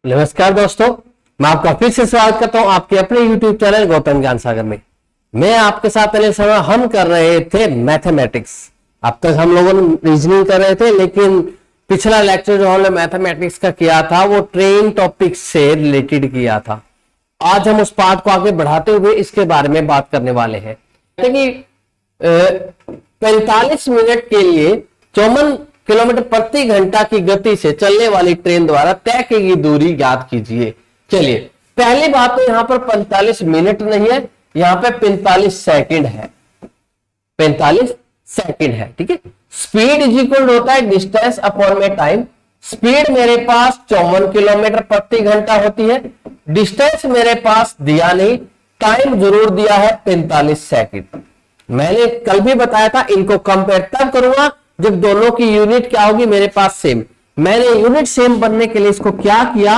नमस्कार दोस्तों, मैं आपका फिर से स्वागत करता हूं आपके अपने YouTube चैनल गौतम ज्ञान सागर में। मैं आपके साथ अनिल शर्मा हम कर रहे थे मैथमेटिक्स। अब तक हम लोगों ने रीजनिंग कर रहे थे, लेकिन पिछला लेक्चर जो हमने मैथमेटिक्स का किया था वो ट्रेन टॉपिक से रिलेटेड किया था। आज हम उस पार्ट को आगे बढ़ाते हुए इसके बारे में बात करने वाले हैं कि 45 मिनट के लिए 54 किलोमीटर प्रति घंटा की गति से चलने वाली ट्रेन द्वारा तय की गई दूरी ज्ञात कीजिए। चलिए, पहली बात तो यहां पर 45 मिनट नहीं है, यहां पे 45 सेकंड है। 45 सेकंड है, ठीक है। स्पीड इज इक्वल होता है डिस्टेंस अपॉन में टाइम। स्पीड मेरे पास 54 किलोमीटर प्रति घंटा होती है। डिस्टेंस मेरे पास दिया नहीं, टाइम जरूर दिया है 45 सेकंड। मैंने कल भी बताया था इनको कंपेयर तब करूंगा जब दोनों की यूनिट क्या होगी मेरे पास सेम। मैंने यूनिट सेम बनने के लिए इसको क्या किया,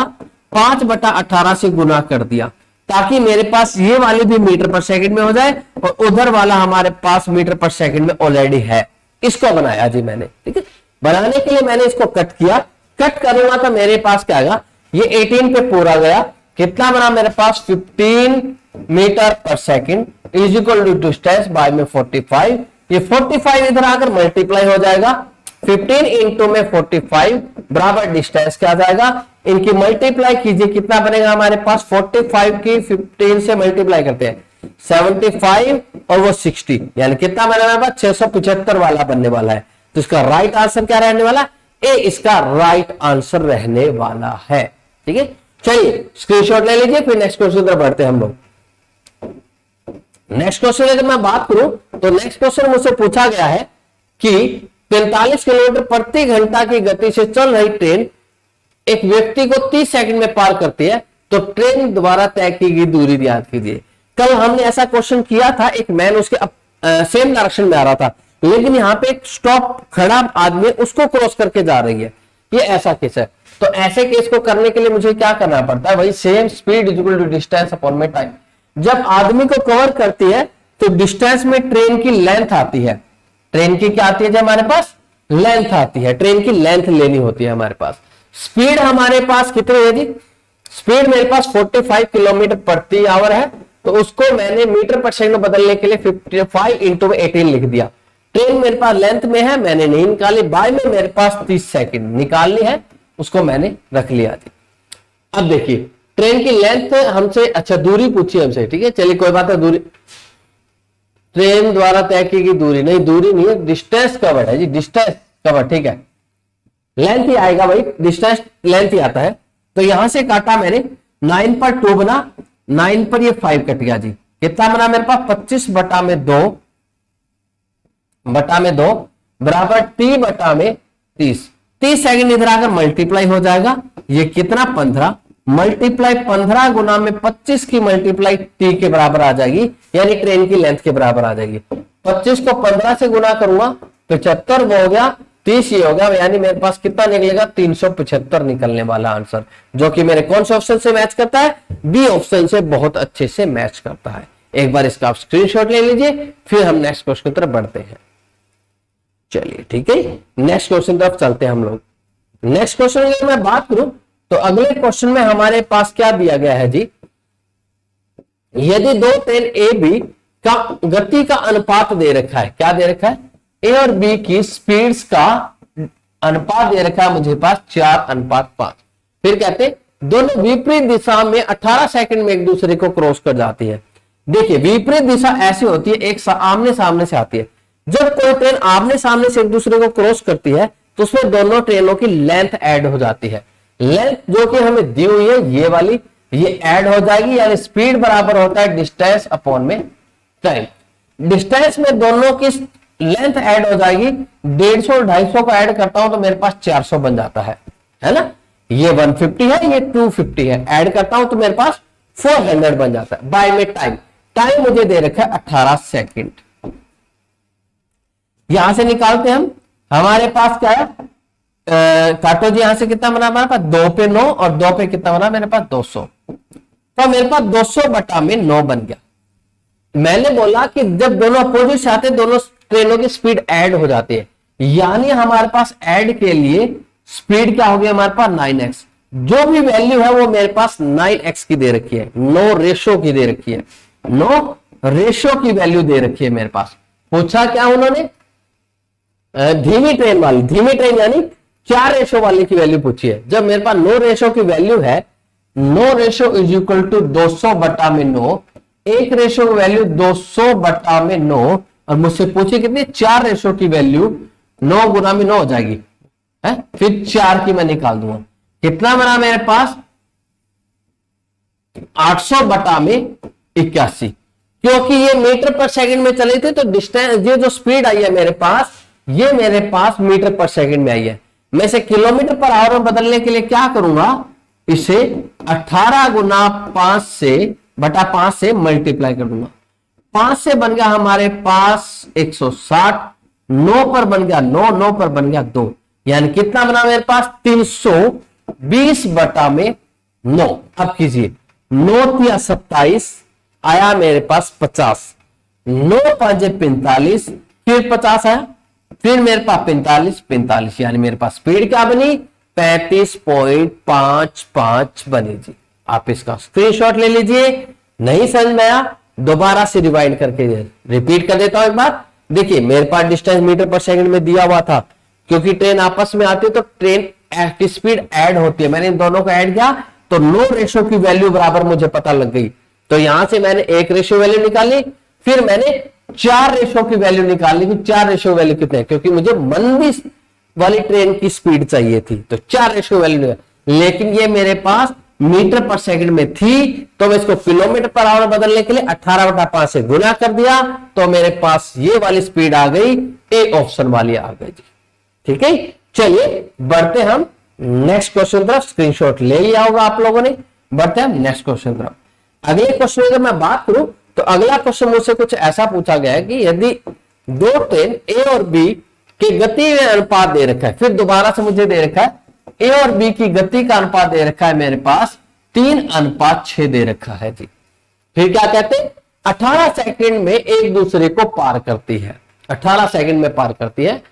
5/18 से गुना कर दिया, ताकि मेरे पास ये वाली भी मीटर पर सेकंड में हो जाए और उधर वाला हमारे पास मीटर पर सेकंड में ऑलरेडी है। इसको बनाया जी मैंने, ठीक है। बनाने के लिए मैंने इसको कट किया। कट करूंगा तो मेरे पास क्या आएगा, ये 18 पे पूरा गया, कितना बना मेरे पास 15 metre per second is equal to distance by में 45। ये 45 इधर आकर मल्टीप्लाई हो जाएगा, 15 इंटू में 45 बराबर डिस्टेंस क्या आ जाएगा, इनकी मल्टीप्लाई कीजिए, कितना बनेगा हमारे पास 45 की 15 से मल्टीप्लाई करते हैं 75 और वो 60, यानी कितना बनेगा हमारे पास 675 वाला बनने वाला है। तो इसका राइट आंसर क्या रहने वाला, ए इसका राइट आंसर रहने वाला है, ठीक है। चलिए स्क्रीनशॉट ले लीजिए, फिर नेक्स्ट क्वेश्चन तरफ बढ़ते हैं हम लोग। नेक्स्ट क्वेश्चन अगर मैं बात करूं तो नेक्स्ट क्वेश्चन मुझसे पूछा गया है कि 45 किलोमीटर प्रति घंटा की गति से चल रही ट्रेन एक व्यक्ति को 30 सेकंड में पार करती है, तो ट्रेन द्वारा तय की गई दूरी याद कीजिए। कल हमने ऐसा क्वेश्चन किया था, एक मैन उसके सेम डायरेक्शन में आ रहा था, लेकिन यहां पे एक स्टॉप खड़ा आदमी उसको क्रॉस करके जा रही है, ये ऐसा केस है। तो ऐसे केस को करने के लिए मुझे क्या करना पड़ता है, वही same speed is equal to distance upon में टाइम। जब आदमी को कवर करती है तो डिस्टेंस में ट्रेन की लेंथ आती है। ट्रेन की क्या आती है, जब हमारे पास लेंथ आती है, ट्रेन की लेंथ लेनी होती है हमारे पास। स्पीड हमारे पास कितनी है जी, स्पीड मेरे पास 45 किलोमीटर प्रति आवर है, तो उसको मैंने मीटर पर सेकंड बदलने के लिए 55 इंटू 18 लिख दिया। ट्रेन मेरे पास लेंथ में है, मैंने नहीं निकाली, बाय में मेरे पास 30 सेकंड निकालनी है, उसको मैंने रख लिया जी। अब देखिए ट्रेन की लेंथ हमसे, अच्छा दूरी पूछी हमसे, ठीक है। चलिए कोई बात है, दूरी ट्रेन द्वारा तय की गई दूरी नहीं, दूरी नहीं है, डिस्टेंस कवर्ड है जी, डिस्टेंस कवर्ड, ठीक है। लेंथ ही आएगा भाई, डिस्टेंस लेंथ ही आता है। तो यहां से काटा मैंने 9 पर 2 बना, 9 पर ये 5 कट गया जी, कितना बना मेरे पास 25/2 बराबर 30/30। 30 सेकंड इधर आकर मल्टीप्लाई हो जाएगा, ये कितना 15 मल्टीप्लाई 15 गुना में 25 की मल्टीप्लाई टी के बराबर आ जाएगी, यानी ट्रेन की लेंथ के बराबर आ जाएगी। 25 को 15 से गुना करूंगा 75 वो हो गया, 30 ये हो गया, यानी मेरे पास कितना निकलेगा 375 निकलने वाला आंसर, जो कि मेरे कौन से ऑप्शन से मैच करता है, बी ऑप्शन से बहुत अच्छे से मैच करता है। एक बार इसका आप स्क्रीनशॉट ले लीजिए, फिर हम नेक्स्ट क्वेश्चन की तरफ बढ़ते हैं। चलिए ठीक है, नेक्स्ट क्वेश्चन तरफ चलते हैं हम लोग। नेक्स्ट क्वेश्चन की मैं बात करूं तो अगले क्वेश्चन में हमारे पास क्या दिया गया है जी, यदि दो ट्रेन ए बी का गति का अनुपात दे रखा है, क्या दे रखा है, ए और बी की स्पीड्स का अनुपात दे रखा है मुझे पास 4:5। फिर कहते हैं दोनों विपरीत दिशा में 18 सेकंड में एक दूसरे को क्रॉस कर जाती है। देखिए विपरीत दिशा ऐसी होती है, एक आमने सामने से आती है। जब कोई ट्रेन आमने सामने से एक दूसरे को क्रॉस करती है तो उसमें दोनों ट्रेनों की लेंथ ऐड हो जाती है। लेंथ जो कि हमें दी हुई है ये वाली, ये ऐड हो जाएगी, यानी स्पीड बराबर होता है डिस्टेंस अपॉन में टाइम। डिस्टेंस में दोनों की लेंथ ऐड हो जाएगी, 150 और 250 को ऐड करता हूं तो मेरे पास 400 बन जाता है ना। ये 150 है, ये 250 है, ऐड करता हूं तो मेरे पास 400 बन जाता है। बाय में टाइम, टाइम मुझे दे रखा है 18 सेकंड। यहां से निकालते हम, हमारे पास क्या है, काटो जी, यहां से कितना बना हमारे पास 2 पे 9 और 2 पे कितना बना मेरे पास 200, तो मेरे पास 200/9 बन गया। मैंने बोला कि जब दोनों अपोजिट से आते दोनों ट्रेनों की स्पीड ऐड हो जाती है, यानी हमारे पास ऐड के लिए स्पीड क्या होगी हमारे पास 9x, जो भी वैल्यू है वो मेरे पास 9x की दे रखी है, 9 रेशो की दे रखी है, 9 रेशो की वैल्यू दे रखी है मेरे पास। पूछा क्या उन्होंने, धीमी ट्रेन वाली, धीमी ट्रेन यानी 4 रेशो वाले की वैल्यू पूछी है। जब मेरे पास 9 रेशो की वैल्यू है, 9 रेशो इज इक्वल टू 200 बटा में 9, एक रेशो की वैल्यू 200 बटा में 9, और मुझसे पूछी कितनी, 4 रेशो की वैल्यू 9 गुना में 9 हो जाएगी है, फिर 4 की मैं निकाल दूंगा, कितना बना मेरे पास 800 बटा में 81। क्योंकि ये मीटर पर सेकंड में चले थे तो डिस्टेंस, ये जो स्पीड आई है मेरे पास, ये मेरे पास मीटर पर सेकंड में आई है। मैं इसे किलोमीटर पर आवर में बदलने के लिए क्या करूंगा, इसे 18 गुना 5 से बटा 5 से मल्टीप्लाई कर दूंगा। 5 से बन गया हमारे पास 160, 9 पर बन गया 9, 9 पर बन गया 2, यानी कितना बना मेरे पास 320 बटा में 9। अब कीजिए 9 तिया 27 आया मेरे पास 50, 9 5 45, फिर 50 आया, फिर मेरे पास 45 45, यानी मेरे पास स्पीड क्या बनी 35.55 बनी जी। आप इसका स्क्रीनशॉट ले लीजिए। नहीं समझ में आया दोबारा से रिवाइंड करके रिपीट कर देता हूं एक बार। देखिए मेरे पास डिस्टेंस मीटर पर सेकंड में दिया हुआ था, क्योंकि ट्रेन आपस में आती है तो ट्रेन की स्पीड ऐड होती है। मैंने इन दोनों को ऐड किया तो 9 रेशो की वैल्यू बराबर मुझे पता लग गई। तो यहां से मैंने 1 रेशो वैल्यू निकाली, फिर मैंने 4 रेशो की वैल्यू निकाली कि 4 रेशो वैल्यू कितने, क्योंकि मुझे मंदी वाली ट्रेन की स्पीड चाहिए थी तो 4 रेशो वैल्यू, लेकिन ये मेरे पास मीटर पर सेकंड में थी तो मैं इसको किलोमीटर पर आवर बदलने के लिए 18 बटा 5 से गुना कर दिया तो मेरे पास ये वाली स्पीड आ गई, ए ऑप्शन वाली आ गई जी। ठीक है, चलिए बढ़ते हम नेक्स्ट क्वेश्चन तरफ। स्क्रीनशॉट ले लिया होगा आप लोगों ने। बढ़ते हैं नेक्स्ट क्वेश्चन तरफ। अगले क्वेश्चन अगर मैं बात करूं तो अगला क्वेश्चन मुझसे कुछ ऐसा पूछा गया है कि यदि दो ट्रेन ए और बी की गति में अनुपात दे रखा है, फिर दोबारा से मुझे दे रखा है ए और बी की गति का अनुपात दे रखा है मेरे पास 3:6 दे रखा है जी। फिर क्या कहते हैं 18 सेकंड में एक दूसरे को पार करती है, 18 सेकंड में पार करती है।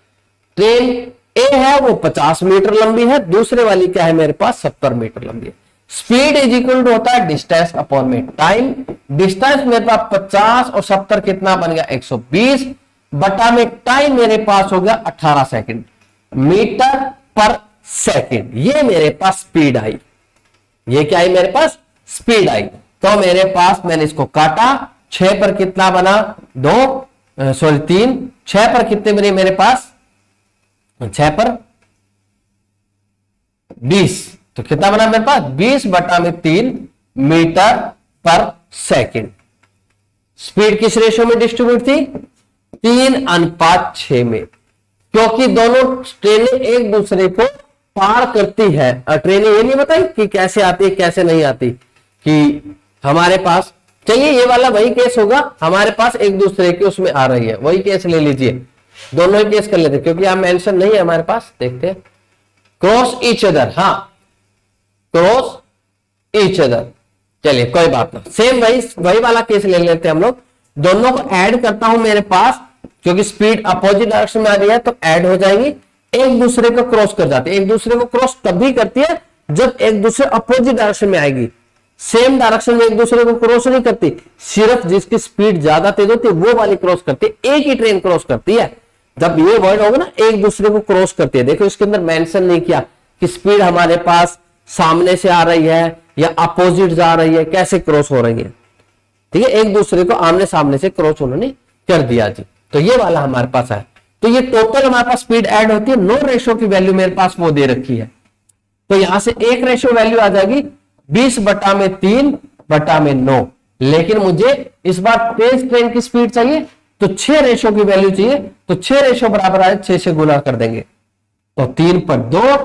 ट्रेन ए है वो 50 मीटर लंबी है, दूसरे वाली क्या है मेरे पास 70 मीटर लंबी है। स्पीड इज इक्वल टू होता है डिस्टेंस अपॉन में टाइम। डिस्टेंस मेरे पास 50 और 70 कितना बन गया 120 बटा में टाइम मेरे पास हो गया 18 सेकंड, मीटर पर सेकंड। ये मेरे पास स्पीड आई, ये क्या आई मेरे पास स्पीड आई। तो मेरे पास मैंने इसको काटा, 6 पर कितना बना 3, 6 पर कितने बने मेरे पास 6 पर 20, तो कितना बना मेरे पास 20 बटा में 3 मीटर पर सेकंड। स्पीड किस रेशो में डिस्ट्रीब्यूट थी 3:6 में, क्योंकि दोनों ट्रेनें एक दूसरे को पार करती है। और ट्रेनें ये नहीं बताई कि कैसे आती है कैसे नहीं आती, कि हमारे पास चलिए ये वाला वही केस होगा, हमारे पास एक दूसरे के उसमें आ रही है, वही केस ले लीजिए, दोनों ही केस कर लेते क्योंकि यहां मेंशन नहीं है हमारे पास। देखते हैं क्रॉस ईच अदर, हाँ क्रॉस ईच अदर, चलिए कोई बात ना, सेम वही वाला केस ले लेते हैं हम लोग। दोनों को ऐड करता हूं मेरे पास, क्योंकि स्पीड अपोजिट डायरेक्शन में आ रही है तो ऐड हो जाएगी, एक दूसरे को क्रॉस कर जाते हैं। एक दूसरे को क्रॉस तभी करती है जब एक दूसरे अपोजिट डायरेक्शन में आएगी, सेम डायरेक्शन में एक दूसरे को क्रॉस नहीं करती, सिर्फ जिसकी स्पीड ज्यादा तेज होती है वो वाली क्रॉस करती है। एक ही ट्रेन क्रॉस करती है, जब ये वर्ड होगा ना एक दूसरे को क्रॉस करती है। देखो इसके अंदर मेंशन नहीं किया कि स्पीड हमारे पास सामने से आ रही है या अपोजिट जा रही है, कैसे क्रॉस हो रही है। ठीक है, एक दूसरे को आमने सामने से क्रॉस उन्होंने कर दिया जी। तो ये वाला हमारे पास है, तो ये टोटल हमारे पास स्पीड ऐड होती है। 9 रेशो की वैल्यू मेरे पास वो दे रखी है, तो यहां से 1 रेशो वैल्यू आ जाएगी 20 बटा में 3 बटा में 9। लेकिन मुझे इस बार तेज ट्रेन की स्पीड चाहिए तो 6 रेशो की वैल्यू चाहिए, तो 6 रेशो बराबर आए 6 से गुना कर देंगे, तो 3 पर 2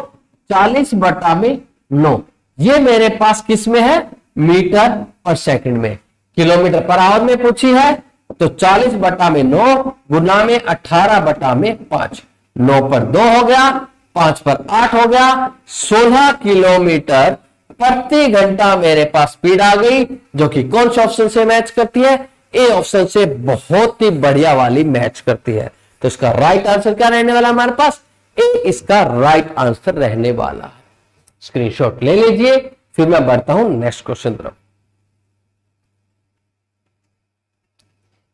40 बटा में 9। ये मेरे पास किस में है मीटर पर सेकंड में। किलोमीटर पर आवर में पूछी है तो 40 बटा में 9 गुना में 18 बटा में 5, 9 पर 2 हो गया, 5 पर 8 हो गया, 16 किलोमीटर प्रति घंटा मेरे पास स्पीड आ गई, जो कि कौन से ऑप्शन से मैच करती है ए ऑप्शन से बहुत ही बढ़िया वाली मैच करती है। तो इसका राइट आंसर क्या रहने वाला हमारे पास ए, इसका राइट आंसर रहने वाला है। स्क्रीनशॉट ले लीजिए। फिर मैं बढ़ता हूं नेक्स्ट क्वेश्चन तरफ।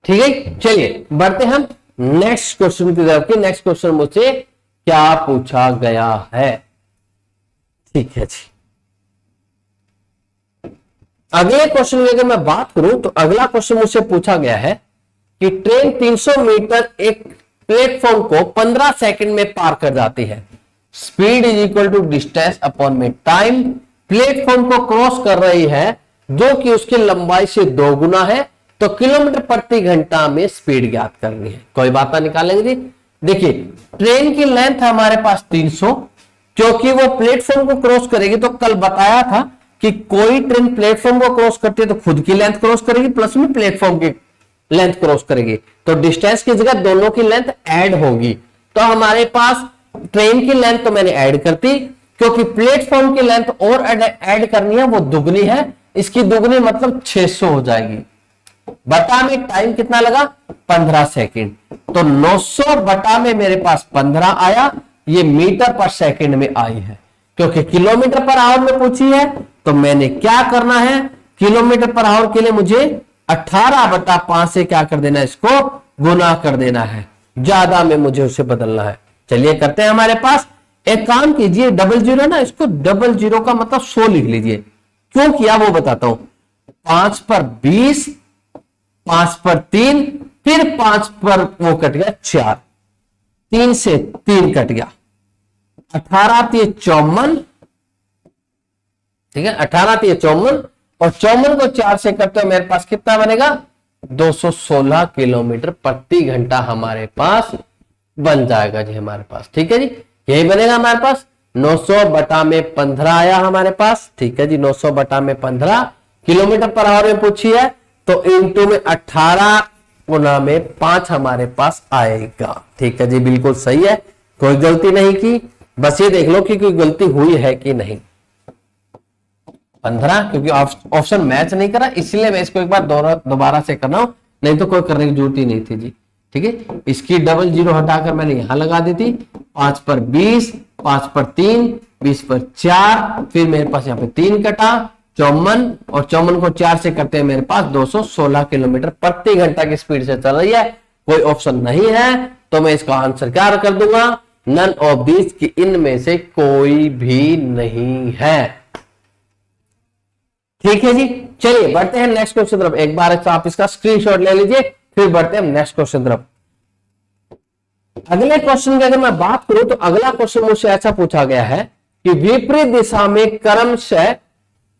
ठीक है, चलिए बढ़ते हम नेक्स्ट क्वेश्चन की तरफ। नेक्स्ट क्वेश्चन मुझसे क्या पूछा गया है। ठीक है जी, अगले क्वेश्चन की अगर मैं बात करूं तो अगला क्वेश्चन मुझसे पूछा गया है कि ट्रेन 300 मीटर एक प्लेटफॉर्म को 15 सेकंड में पार कर जाती है। Speed is equal to distance upon में टाइम। प्लेटफॉर्म को क्रॉस कर रही है जो कि उसकी लंबाई से 2 गुना है, तो किलोमीटर प्रति घंटा में स्पीड ज्ञात करनी है। कोई बात ना निकालेंगे जी। देखिए ट्रेन की लेंथ हमारे पास 300, क्योंकि वो प्लेटफॉर्म को क्रॉस करेगी, तो कल बताया था कि कोई ट्रेन प्लेटफॉर्म को क्रॉस करती है तो खुद की लेंथ क्रॉस करेगी प्लस में प्लेटफॉर्म की लेंथ क्रॉस करेगी, तो डिस्टेंस की जगह दोनों की लेंथ ऐड होगी। तो हमारे पास ट्रेन की लेंथ तो मैंने ऐड करती, क्योंकि प्लेटफॉर्म की लेंथ और ऐड करनी है, वो दुगनी है, इसकी दुगनी मतलब 600 हो जाएगी। बटा में टाइम कितना लगा 15 सेकंड, तो 900 बटा में मेरे पास 15 आया, ये मीटर पर सेकंड में आई है। क्योंकि किलोमीटर पर आवर में पूछी है तो मैंने क्या करना है, किलोमीटर पर आवर के लिए मुझे 18 बटा 5 से क्या कर देना है, इसको गुना कर देना है, ज्यादा में मुझे उसे बदलना है। चलिए करते हैं। हमारे पास एक काम कीजिए, 00 ना, इसको 00 का मतलब 100 लिख लीजिए। क्यों किया वो बताता हूं। 5 पर 20, 5 पर 3, फिर 5 पर वो कट गया 4, 3 से 3 कट गया, 18 3 54। ठीक है, 18 3 54 और 54 को 4 से करते हो मेरे पास कितना बनेगा 216 किलोमीटर प्रति घंटा हमारे पास बन जाएगा जी हमारे पास। ठीक है जी, यही बनेगा हमारे पास। 900 बटा में 15 आया हमारे पास। ठीक है जी, 900 बटा में 15 किलोमीटर पर आवर में पूछी है, तो इंटू में 18 गुना में 5 हमारे पास आएगा। ठीक है जी, बिल्कुल सही है, कोई गलती नहीं की। बस ये देख लो कि कोई गलती हुई है कि नहीं। 15 क्योंकि ऑप्शन मैच नहीं करा, इसलिए मैं इसको एक बार दोबारा से कर रहा हूं, नहीं तो कोई करने की जरूरत ही नहीं थी जी। ठीक है, इसकी 00 हटाकर मैंने यहां लगा दी थी। 5 पर 20, 5 पर 3, 20 पर 4, फिर मेरे पास यहाँ पे 3 कटा, 54 और 54 को 4 से करते हैं मेरे पास 216 किलोमीटर प्रति घंटा की स्पीड से चल रही है। कोई ऑप्शन नहीं है तो मैं इसका आंसर क्या कर दूंगा, नन ऑफ दिस, की इनमें से कोई भी नहीं है। ठीक है जी, चलिए बढ़ते हैं नेक्स्ट क्वेश्चन तरफ। एक बार आप इसका स्क्रीनशॉट ले लीजिए, फिर बढ़ते हैं नेक्स्ट क्वेश्चन तरफ। अगले क्वेश्चन की अगर मैं बात करूं तो अगला क्वेश्चन मुझसे ऐसा पूछा गया है कि विपरीत दिशा में क्रमशः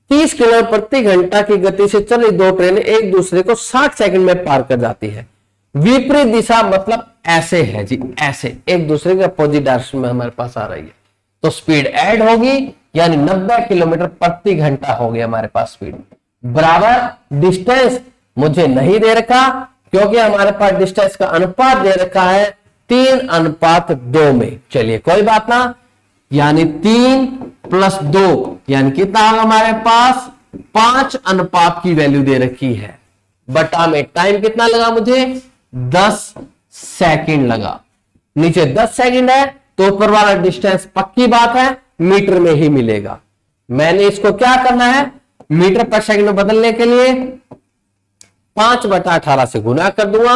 30 किलोमीटर प्रति घंटा की गति से चल रही 2 ट्रेनें एक दूसरे को 60 सेकंड में पार कर जाती है। विपरीत दिशा मतलब ऐसे है जी, ऐसे एक दूसरे के अपोजिट डायरेक्शन में हमारे पास आ रही है, तो स्पीड ऐड होगी, यानी 90 किलोमीटर प्रति घंटा हो गया हमारे पास स्पीड। बराबर डिस्टेंस मुझे नहीं दे रखा, क्योंकि हमारे पास डिस्टेंस का अनुपात दे रखा है 3:2 में। चलिए कोई बात ना, यानी 3 + 2 यानी कितना होगा हमारे पास 5 अनुपात की वैल्यू दे रखी है। बटा में टाइम कितना लगा मुझे 10 सेकंड लगा। नीचे 10 सेकंड है तो ऊपर वाला डिस्टेंस पक्की बात है मीटर में ही मिलेगा। मैंने इसको क्या करना है, मीटर पर सेकंड में बदलने के लिए 5/18 से गुना कर दूंगा।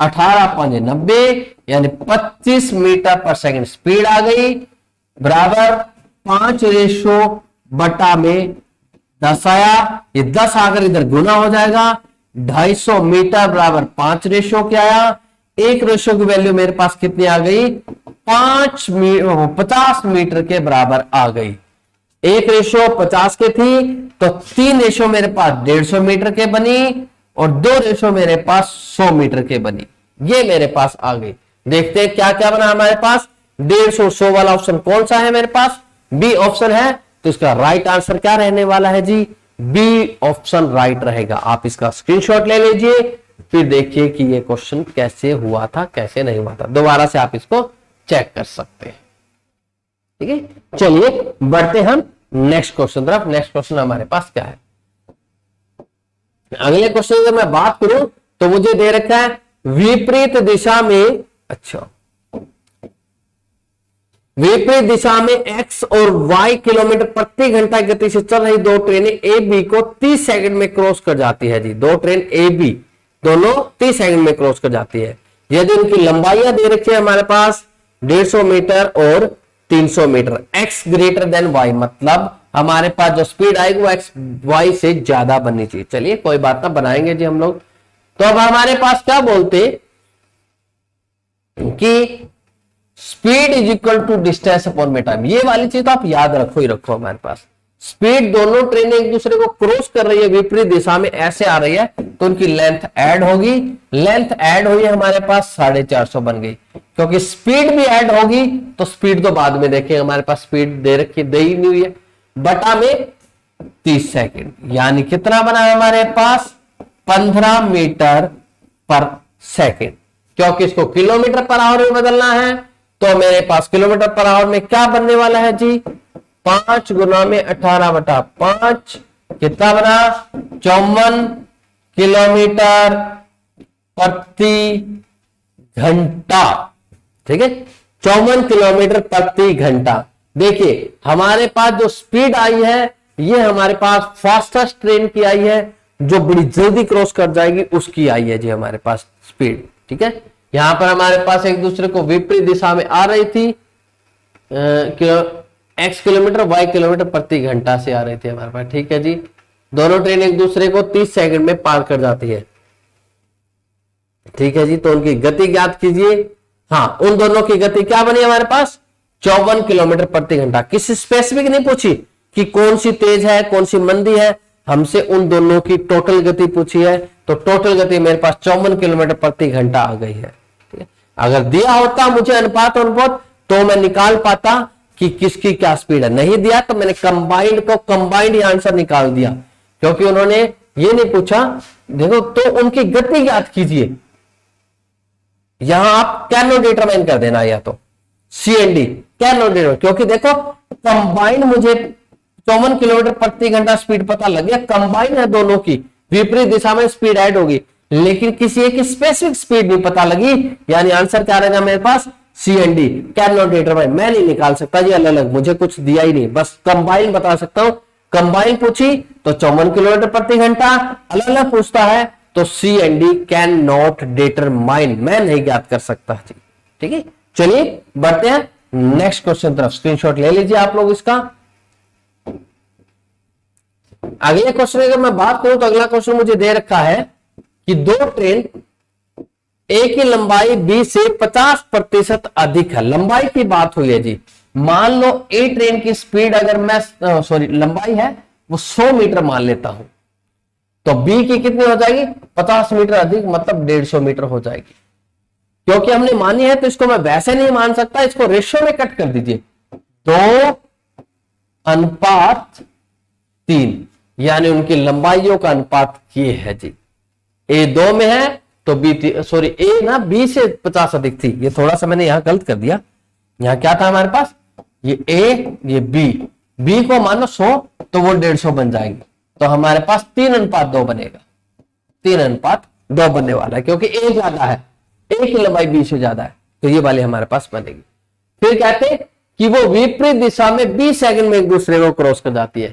18 × 5 = 90, यानी 25 मीटर पर सेकंड स्पीड आ गई। बराबर 5 बटा में 10 आया, ये 10 आकर इधर गुना हो जाएगा। 250 मीटर बराबर 5 क्या आया, 1 की वैल्यू मेरे पास कितनी आ गई 50 मीटर के बराबर आ गई। 1:50 के थी तो 3 मेरे पास 150 मीटर के बनी और 2 मेरे पास 100 मीटर के बनी। ये मेरे पास आ गई। देखते हैं क्या क्या बना हमारे पास। 150 100 वाला ऑप्शन कौन सा है मेरे पास, बी ऑप्शन है, तो इसका राइट आंसर क्या रहने वाला है जी, बी ऑप्शन राइट रहेगा। आप इसका स्क्रीनशॉट ले लीजिए, फिर देखिए कि ये क्वेश्चन कैसे हुआ था कैसे नहीं हुआ था, दोबारा से आप इसको चेक कर सकते हैं। ठीक है, चलिए बढ़ते हम नेक्स्ट क्वेश्चन तरफ। नेक्स्ट क्वेश्चन हमारे पास क्या है, अगले क्वेश्चन की मैं बात करूं तो मुझे दे रखा है विपरीत दिशा में, अच्छा विपरीत दिशा में x और y किलोमीटर प्रति घंटा की गति से चल रही दो ट्रेनें ए बी को 30 सेकंड में क्रॉस कर जाती है जी। दो ट्रेन ए बी दोनों 30 सेकंड में क्रॉस कर जाती है। यदि उनकी लंबाइयां दे रखी है हमारे पास 150 मीटर और 300 metre, x greater than y, मतलब हमारे पास जो स्पीड आएगी वो x y से ज्यादा बननी चाहिए। चलिए कोई बात ना, बनाएंगे जी हम लोग। तो अब हमारे पास क्या बोलते कि speed is equal to distance upon में टाइम। ये वाली चीज तो आप याद रखो ही रखो। हमारे पास स्पीड दोनों ट्रेनें एक दूसरे को क्रॉस कर रही है, विपरीत दिशा में ऐसे आ रही है, तो उनकी लेंथ ऐड होगी। लेंथ ऐड हुई हमारे पास 450 बन गई। क्योंकि स्पीड भी ऐड होगी तो स्पीड तो बाद में देखेंगे, हमारे पास स्पीड दे रखी दे ही नहीं हुई है, बटा में 30 सेकंड, यानी कितना बना है हमारे पास 15 मीटर पर सेकंड। क्योंकि इसको किलोमीटर पर आवर में बदलना है तो मेरे पास किलोमीटर पर आवर में क्या बनने वाला है जी, 5 गुना में 18/5 कितना बना 54 किलोमीटर प्रति घंटा। ठीक है, 54 किलोमीटर प्रति घंटा। देखिए हमारे पास जो स्पीड आई है ये हमारे पास फास्टेस्ट ट्रेन की आई है, जो बड़ी जल्दी क्रॉस कर जाएगी उसकी आई है जी हमारे पास स्पीड। ठीक है, यहां पर हमारे पास एक दूसरे को विपरीत दिशा में आ रही थी, x किलोमीटर y किलोमीटर प्रति घंटा से आ रही थी हमारे पास। ठीक है जी, दोनों ट्रेन एक दूसरे को 30 सेकंड में पार कर जाती है। ठीक है जी, तो उनकी गति ज्ञात कीजिए। हाँ, उन दोनों की गति क्या बनी हमारे पास 54 किलोमीटर प्रति घंटा। किसी स्पेसिफिक नहीं पूछी कि कौन सी तेज है कौन सी मंदी है, हमसे उन दोनों की टोटल गति पूछी है, तो टोटल गति मेरे पास 54 किलोमीटर प्रति घंटा आ गई है। ठीक है, अगर दिया होता मुझे अनुपात तो मैं निकाल पाता कि किसकी क्या स्पीड है। नहीं दिया तो मैंने कंबाइंड आंसर निकाल दिया, क्योंकि उन्होंने ये नहीं पूछा। देखो, तो उनकी गति ज्ञात कीजिए, यहां आप कैन नॉट डिटरमाइन कर देना, या तो C and D can not determine, क्योंकि देखो कंबाइंड मुझे 54 किलोमीटर प्रति घंटा स्पीड पता लग गया, कंबाइंड है दोनों की, विपरीत दिशा में स्पीड ऐड होगी, लेकिन किसी एक स्पेसिफिक स्पीड नहीं पता लगी, यानी आंसर क्या रहेगा मेरे पास C and D can not determine. मैं नहीं निकाल सकता जी अलग अलग, मुझे कुछ दिया ही नहीं, बस कंबाइन बता सकता हूं। कंबाइन पूछी तो 54 किलोमीटर प्रति घंटा, अलग अलग पूछता है तो C and D can not determine, मैं नहीं ज्ञात कर सकता जी। ठीक है, चलिए बढ़ते हैं नेक्स्ट क्वेश्चन तरफ। स्क्रीनशॉट ले लीजिए आप लोग इसका। अगले क्वेश्चन अगर मैं बात करूं तो अगला क्वेश्चन मुझे दे रखा है कि दो ट्रेन ए की लंबाई बी से 50% अधिक है। लंबाई की बात हुई है जी। मान लो ए ट्रेन की स्पीड अगर मैं लंबाई है वो 100 मीटर मान लेता हूं, तो बी की कितनी हो जाएगी 50 मीटर अधिक, मतलब 150 मीटर हो जाएगी। क्योंकि हमने मानी है तो इसको मैं वैसे नहीं मान सकता, इसको रेशियो में कट कर दीजिए, 2:3, यानी उनकी लंबाइयों का अनुपात ये है जी। ए 2 में है तो बी ए ना बी से 50 अधिक थी, ये थोड़ा सा मैंने यहां गलत कर दिया। यहां क्या था हमारे पास, ये ए ये बी को मानो 100 तो वो 150 बन जाएगी, तो हमारे पास 3:2 बनेगा। 3:2 बनने वाला है, क्योंकि ए ज्यादा है, ए की लंबाई बी से ज्यादा है, तो ये वाली हमारे पास बनेगी। फिर कहते हैं कि वो विपरीत दिशा में 20 सेकंड में एक दूसरे को क्रॉस कर जाती है,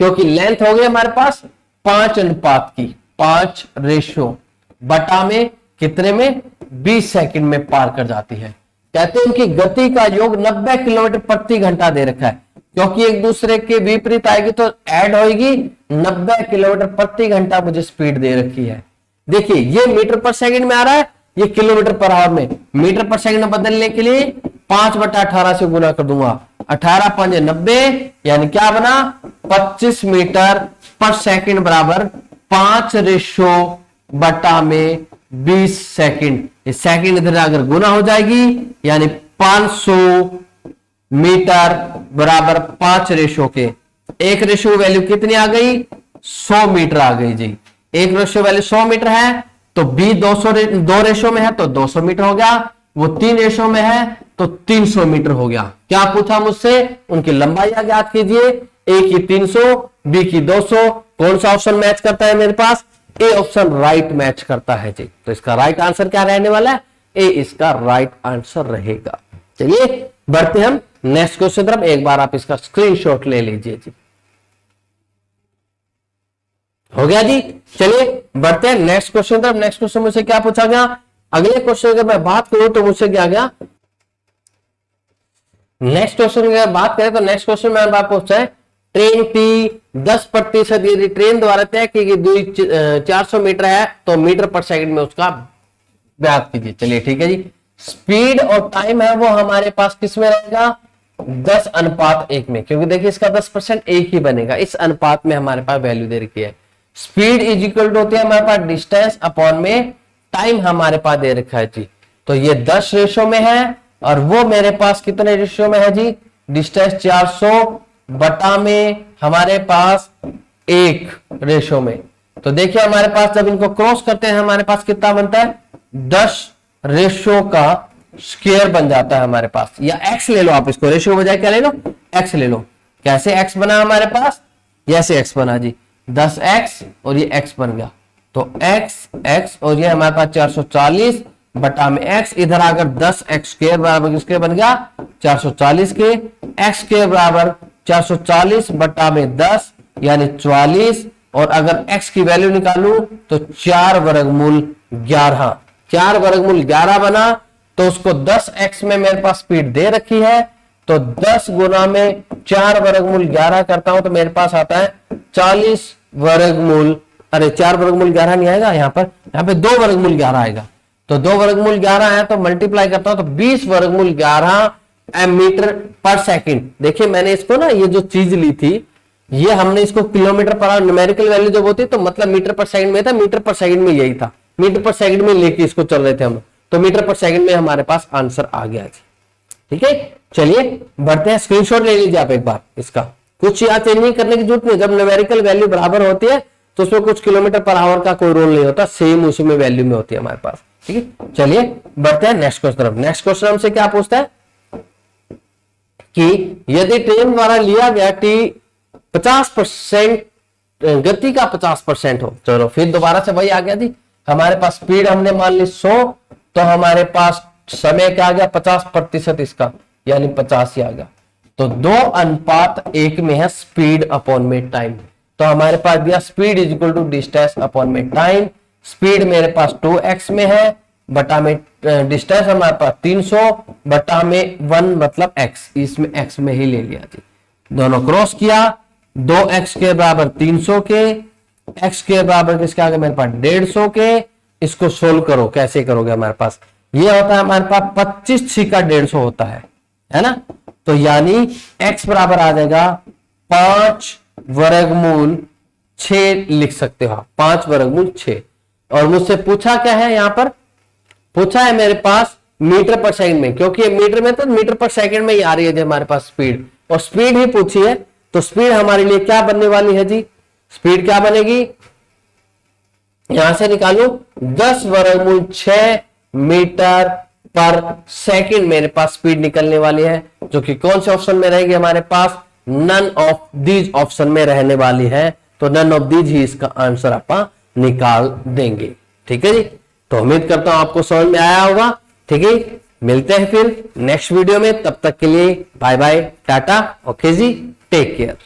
क्योंकि लेंथ हो गई हमारे पास 5:5 बटा में कितने में 20 सेकंड में पार कर जाती है। कहते हैं उनकी गति का योग 90 किलोमीटर प्रति घंटा दे रखा है, क्योंकि एक दूसरे के विपरीत आएगी तो ऐड होगी। 90 किलोमीटर प्रति घंटा मुझे स्पीड दे रखी है। देखिए ये मीटर पर सेकंड में आ रहा है, ये किलोमीटर पर आवर में। मीटर पर सेकंड में बदलने के लिए 5/18 से गुना कर दूंगा, 18×5 90, यानी क्या बना 25 मीटर पर सेकंड बराबर 5:20 सेकंड। इस सेकंड इधर अगर गुना हो जाएगी, यानी 500 मीटर बराबर 5 के। एक रेशो वैल्यू कितनी आ गई 100 मीटर आ गई जी। एक रेशो वैल्यू 100 मीटर है तो बी 2 रेशो में है तो 200 मीटर हो गया, वो 3 रेशो में है तो 300 मीटर हो गया। क्या पूछा मुझसे, उनकी लंबाई ज्ञात कीजिए। ए की 300, बी की 200, कौन सा ऑप्शन मैच करता है मेरे पास, ए ऑप्शन राइट मैच करता है जी। तो इसका राइट आंसर क्या रहने वाला है, ए इसका राइट आंसर रहेगा। चलिए बढ़ते हम नेक्स्ट क्वेश्चन तरफ एक बार आप इसका स्क्रीनशॉट ले लीजिए जी। हो गया जी। चलिए बढ़ते हैं नेक्स्ट क्वेश्चन तरफ। नेक्स्ट क्वेश्चन मुझसे क्या पूछा गया, अगले क्वेश्चन की मैं बात करूं तो मुझसे क्या गया, नेक्स्ट क्वेश्चन की बात करें तो नेक्स्ट क्वेश्चन में बात पूछा है ट्रेन टी 10% यदि ट्रेन द्वारा तय की गई दूरी 400 मीटर है तो मीटर पर सेकंड में उसका ज्ञात कीजिए। चलिए ठीक है जी। स्पीड और टाइम है वो हमारे पास किस में रहेगा, 10:1 में, क्योंकि देखिए इसका 10% एक ही बनेगा, इस अनुपात में हमारे पास वैल्यू दे रखी है। स्पीड इज इक्वल टू होती है हमारे पास डिस्टेंस अपॉन में टाइम हमारे पास दे रखा है जी। तो ये 10 रेशो में है और वो मेरे पास कितने रेशो में है जी, डिस्टेंस 400 बटा में हमारे पास 1 रेशो में। तो देखिए हमारे पास जब इनको क्रॉस करते हैं हमारे पास कितना बनता है, 10 रेशो का स्क्वायर बन जाता है हमारे पास, या एक्स ले लो आप, इसको रेशो के बजाय क्या ले लो, एक्स ले लो। कैसे एक्स बना हमारे पास, ऐसे एक्स बना जी, 10x और ये x बन गया। तो x और ये हमारे पास 440 बटा में x, इधर अगर 10x स्क्वायर बराबर किसके बन गया, 440 के, x स्क्वायर बराबर 440 बटा में 10 यानी 44, और अगर x की वैल्यू निकालूं तो 4 वर्गमूल 11, 4 वर्गमूल 11 बना। तो उसको 10x में मेरे पास स्पीड दे रखी है, तो 10 गुना में 4 वर्गमूल 11 करता हूं तो मेरे पास आता है 40 वर्गमूल, अरे 4 वर्गमूल 11 नहीं आएगा यहाँ पे 2 वर्गमूल 11 आएगा। तो 2 वर्गमूल 11 है तो मल्टीप्लाई करता हूं तो 20 वर्गमूल 11 मीटर पर सेकंड। देखिए मैंने इसको ना, ये जो चीज ली थी ये हमने इसको kilometre per hour numerical value जब होती तो मतलब मीटर पर सेकंड में था, मीटर पर सेकंड में यही था, मीटर पर सेकंड में लेके इसको चल रहे थे हम, तो मीटर पर सेकंड में हमारे पास आंसर आ गया जी। ठीक है, चलिए बढ़ते हैं, स्क्रीनशॉट ले लीजिए आप एक बार इसका, कुछ याद चेंज नहीं करने की जरूरत नहीं। जब न्यूमेरिकल वैल्यू बराबर होती है तो उसमें कुछ किलोमीटर पर आवर का कोई रोल नहीं होता, सेम उसी में वैल्यू में होती है हमारे पास। ठीक है, चलिए बढ़ते हैं नेक्स्ट क्वेश्चन तरफ। नेक्स्ट क्वेश्चन हमसे क्या पूछता है कि यदि ट्रेन द्वारा लिया गया टी 50% गति का 50% हो, चलो फिर दोबारा से वही आ गया जी, हमारे पास स्पीड हमने मान ली 100, तो हमारे पास समय क्या आ गया 50% इसका, यानी 50 ही आ गया। तो 2:1 में है स्पीड अपॉन में टाइम। तो हमारे पास दिया speed is equal to distance upon में टाइम। स्पीड मेरे पास 2x में है, बटा में डिस्टेंस हमारे पास 300 बटा में 1 मतलब x, इसमें x में ही ले लिया जी, दोनों क्रॉस किया, 2x के बराबर 300 के, x के बराबर किसके आगे मेरे पास 150 के। इसको सोल्व करो, कैसे करोगे, हमारे पास ये होता है हमारे पास 25 का 150 होता है ना। तो यानी x बराबर आ जाएगा 5 वर्गमूल 6 लिख सकते हो, 5 वर्गमूल 6। और मुझसे पूछा क्या है, यहां पर पूछा है मेरे पास मीटर पर सेकंड में, क्योंकि ये मीटर में तो मीटर पर सेकंड में ही आ रही है हमारे पास स्पीड, और स्पीड ही पूछी है। तो स्पीड हमारे लिए क्या बनने वाली है जी, स्पीड क्या बनेगी, यहां से निकालू 10 वर्गमूल 6 मीटर पर सेकंड मेरे पास स्पीड निकलने वाली है, जो कि कौन से ऑप्शन में रहेगी हमारे पास, नन ऑफ दीज ऑप्शन में रहने वाली है। तो नन ऑफ दीज ही इसका आंसर आप निकाल देंगे। ठीक है जी, तो उम्मीद करता हूं आपको समझ में आया होगा। ठीक है, मिलते हैं फिर नेक्स्ट वीडियो में, तब तक के लिए बाय बाय, टाटा, ओके जी, टेक केयर।